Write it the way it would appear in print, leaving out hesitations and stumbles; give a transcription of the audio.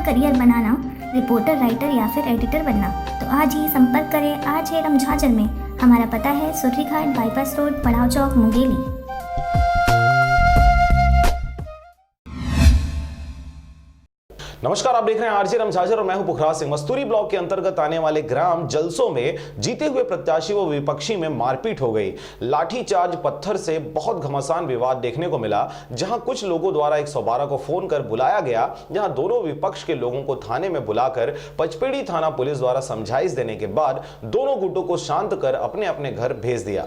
Career बनाना, reporter, writer या फिर editor बनना, तो आज ही संपर्क करें आज है झाझर में। हमारा पता है सुर्री घाट, बाईपास रोड, पड़ाव चौक, मुंगेली। नमस्कार, आप देख रहे हैं आरजे झाझर और मैं हूं पुखराज सिंह। मस्तूरी ब्लॉक के अंतर्गत आने वाले ग्राम जलसों में जीते हुए प्रत्याशी व विपक्षी में मारपीट हो गई। लाठीचार्ज, पत्थर से बहुत घमासान विवाद देखने को मिला, जहां कुछ लोगों द्वारा 112 को फोन कर बुलाया गया, जहां दोनों विपक्ष के लोगों को थाने में बुलाकर पचपेड़ी थाना पुलिस द्वारा समझाइश देने के बाद दोनों गुटों को शांत कर अपने अपने घर भेज दिया।